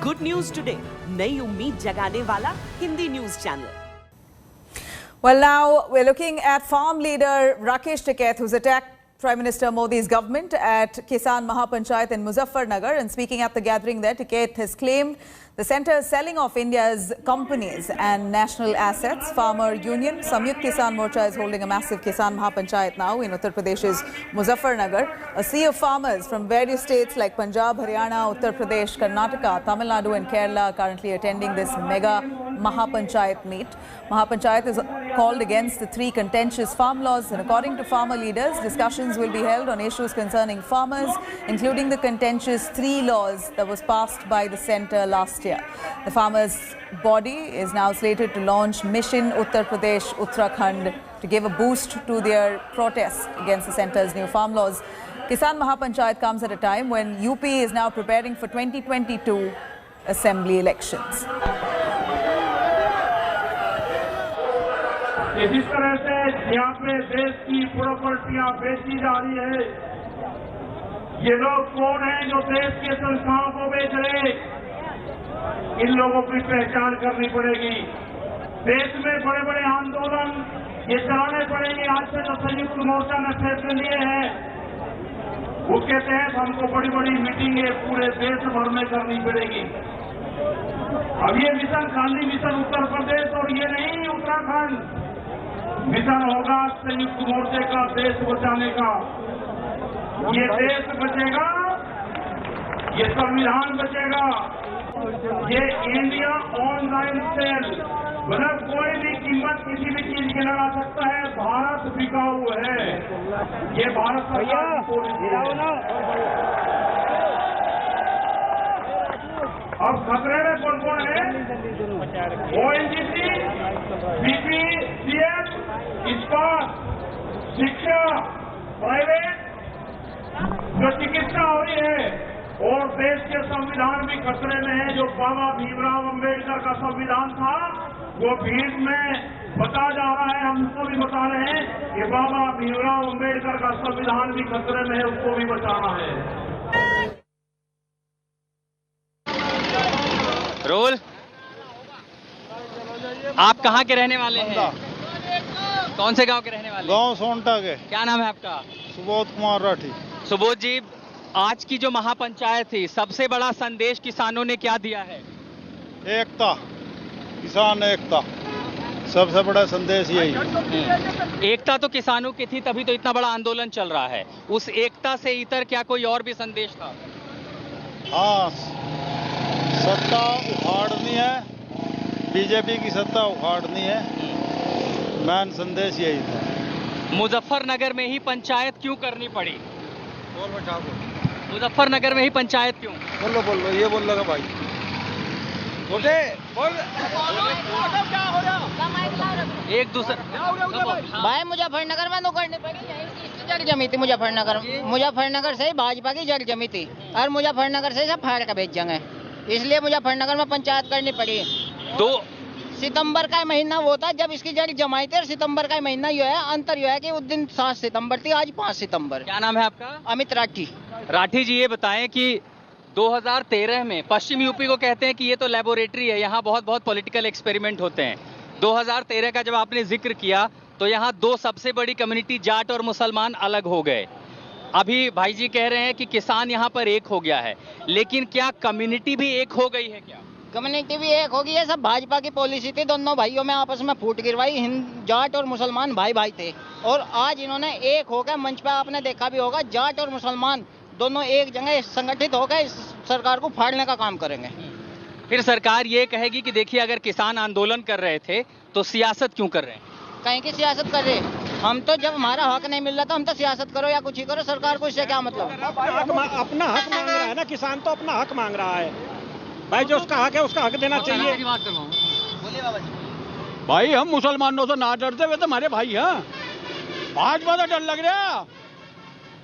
Good news today, नई उम्मीद जगाने वाला Hindi news channel. Well, now we're looking at farm leader Rakesh Tikait, who's attacked Prime Minister Modi's government at Kisan Mahapanchayat in Muzaffarnagar. And speaking at the gathering there, Tikait has claimed the centre is selling off India's companies and national assets. Farmer Union Samyukt Kisan Morcha is holding a massive Kisan Mahapanchayat now in Uttar Pradesh's Muzaffarnagar. A sea of farmers from various states like Punjab, Haryana, Uttar Pradesh, Karnataka, Tamil Nadu and Kerala are currently attending this mega Mahapanchayat meet. Mahapanchayat is called against the three contentious farm laws, and according to farmer leaders, discussions will be held on issues concerning farmers, including the contentious three laws that was passed by the centre last year. The farmers' body is now slated to launch Mission Uttar Pradesh Uttarakhand to give a boost to their protests against the centre's new farm laws. Kisan Mahapanchayat comes at a time when UP is now preparing for 2022 assembly elections. जिस तरह से यहाँ पे देश की प्रॉपर्टियां बेची जा रही है, ये लोग कौन हैं जो देश के संस्थाओं को बेच रहे? इन लोगों की पहचान करनी पड़ेगी। देश में बड़े बड़े आंदोलन ये चलाने पड़ेंगे। आज से जो संयुक्त मोर्चा ने फैसले लिए हैं, उसके तहत हमको बड़ी बड़ी मीटिंगें पूरे देश भर में करनी पड़ेगी। अब ये मिशन गांधी मिशन उत्तर प्रदेश और ये नहीं उत्तराखंड मिशन होगा संयुक्त मोर्चे का देश बचाने का। ये देश बचेगा, ये संविधान बचेगा, ये इंडिया ऑनलाइन सेल, मतलब कोई भी कीमत किसी भी चीज की लगा सकता है। भारत बिकाऊ है, ये भारत सरकार की पॉलिसी है। अब खतरे में कौन कौन है? ONGC, BPCL, इस्पात, शिक्षा, प्राइवेट, जो चिकित्सा हो रही है, और देश के संविधान भी खतरे में है। जो बाबा भीमराव अंबेडकर का संविधान था, वो भीड़ में बता जा रहा है, हम उसको भी बता रहे हैं कि बाबा भीमराव अंबेडकर का संविधान भी खतरे में है, उसको भी बचाना है। रोल, आप कहाँ के रहने वाले हैं? कौन से गांव के रहने वाले? गांव सोनटा के। क्या नाम है आपका? सुबोध कुमार राठी। सुबोध जी, आज की जो महापंचायत थी, सबसे बड़ा संदेश किसानों ने क्या दिया है? एकता, किसान एकता, सबसे बड़ा संदेश यही। एकता तो किसानों की थी, तभी तो इतना बड़ा आंदोलन चल रहा है। उस एकता से इतर क्या कोई और भी संदेश था? हाँ, सत्ता उखाड़नी है, बीजेपी की सत्ता उखाड़नी है, मेन संदेश यही था। मुजफ्फरनगर में ही पंचायत क्यों करनी पड़ी? मुजफ्फरनगर में ही पंचायत क्यों? बोलो ये बोल लगा भाई। बोले बोल। एक दूसरे भाई मुजफ्फरनगर में तो करनी पड़ी, जड़ जमी थी मुजफ्फरनगर से ही भाजपा की जड़ जमी थी, और मुजफ्फरनगर से सब फाड़ का भेज जाएंगे, इसलिए मुजफ्फरनगर में पंचायत करनी पड़ी। 2 सितंबर का महीना वो था जब इसकी जड़ जमाई थी, और सितंबर का महीना यो है, अंतर यो है कि उस दिन 7 सितंबर थी, आज 5 सितंबर। क्या नाम है आपका? अमित राठी। राठी जी, ये बताएं कि 2013 में पश्चिम यूपी को कहते हैं कि ये तो लेबोरेटरी है, यहाँ बहुत बहुत पॉलिटिकल एक्सपेरिमेंट होते हैं। 2013 का जब आपने जिक्र किया तो यहाँ 2 सबसे बड़ी कम्युनिटी जाट और मुसलमान अलग हो गए। अभी भाई जी कह रहे हैं कि किसान यहाँ पर एक हो गया है, लेकिन क्या कम्युनिटी भी एक हो गई है? क्या कम्युनिटी भी एक होगी? ये सब भाजपा की पॉलिसी थी, दोनों भाइयों में आपस में फूट गिरवाई। जाट और मुसलमान भाई भाई थे, और आज इन्होंने एक होकर मंच पे आपने देखा भी होगा, जाट और मुसलमान दोनों एक जगह संगठित होकर इस सरकार को फाड़ने का काम करेंगे। फिर सरकार ये कहेगी कि देखिए, अगर किसान आंदोलन कर रहे थे तो सियासत क्यों कर रहे हैं? कहीं की सियासत कर रहे? हम तो जब हमारा हक नहीं मिल रहा था, हम तो सियासत करो या कुछ ही करो, सरकार को इससे क्या मतलब? अपना हक मांग रहा है ना किसान, तो अपना हक मांग रहा है भाई, जो उसका हक है उसका हक देना चाहिए। भाई हम मुसलमानों से ना डरते हुए तो हमारे भाई हैं, भाजपा से डर लग रहा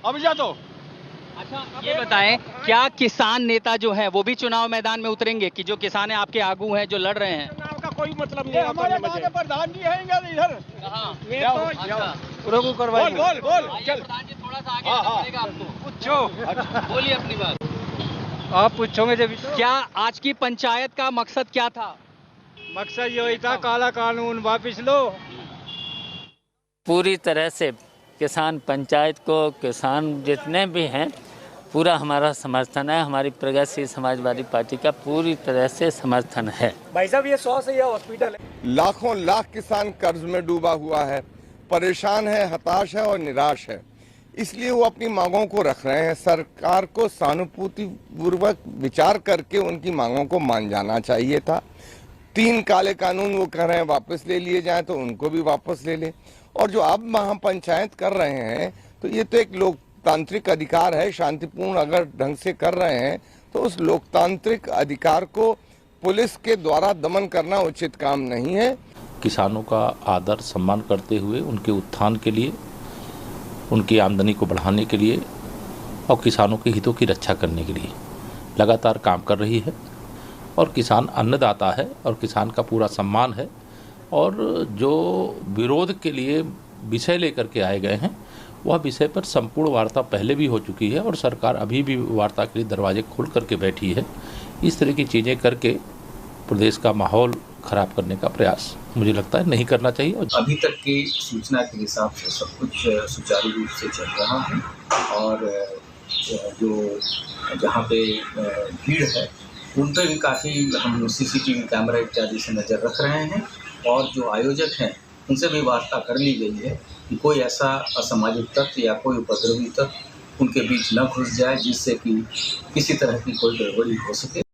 अब जा तो। अच्छा, ये बताएं, क्या किसान नेता जो हैं वो भी चुनाव मैदान में उतरेंगे कि जो किसान है आपके आगू हैं जो लड़ रहे हैं? चुनाव का कोई मतलब नहीं है। हमारे गांव के प्रधान जी हैं इधर। रोको करवाएंगे। बोल चल, थोड़ा सा आगे बढ़ेगा आपको। बोलिए अपनी बात। आप पूछोगे जब क्या आज की पंचायत का मकसद क्या था? मकसद यही था, काला कानून वापिस लो। पूरी तरह से किसान पंचायत को, किसान जितने भी हैं, पूरा हमारा समर्थन है। हमारी प्रगतिशील समाजवादी पार्टी का पूरी तरह से समर्थन है। भाई साहब ये 100 से यह हॉस्पिटल है। लाखों लाख किसान कर्ज में डूबा हुआ है, परेशान है, हताश है और निराश है। इसलिए वो अपनी मांगों को रख रहे हैं। सरकार को सहानुभूतिपूर्वक विचार करके उनकी मांगों को मान जाना चाहिए था। 3 काले कानून वो कह रहे हैं वापस ले लिए जाएं, तो उनको भी वापस ले ले। और जो अब महापंचायत कर रहे हैं, तो ये तो एक लोकतांत्रिक अधिकार है। शांतिपूर्ण अगर ढंग से कर रहे हैं तो उस लोकतांत्रिक अधिकार को पुलिस के द्वारा दमन करना उचित काम नहीं है। किसानों का आदर सम्मान करते हुए उनके उत्थान के लिए, उनकी आमदनी को बढ़ाने के लिए और किसानों के हितों की रक्षा करने के लिए लगातार काम कर रही है। और किसान अन्नदाता है और किसान का पूरा सम्मान है। और जो विरोध के लिए विषय लेकर के आए गए हैं, वह विषय पर संपूर्ण वार्ता पहले भी हो चुकी है और सरकार अभी भी वार्ता के लिए दरवाजे खोल करके बैठी है। इस तरह की चीज़ें करके प्रदेश का माहौल खराब करने का प्रयास मुझे लगता है नहीं करना चाहिए। अभी तक की सूचना के हिसाब से सब कुछ सुचारू रूप से चल रहा है और जो जहाँ पे भीड़ है उन पर भी काफ़ी हम CCTV कैमरा इत्यादि से नज़र रख रहे हैं और जो आयोजक हैं उनसे भी वार्ता कर ली गई है कि कोई ऐसा असामाजिक तत्व या कोई उपद्रवी तत्व उनके बीच न घुस जाए जिससे कि किसी तरह की कोई गड़बड़ी हो सके।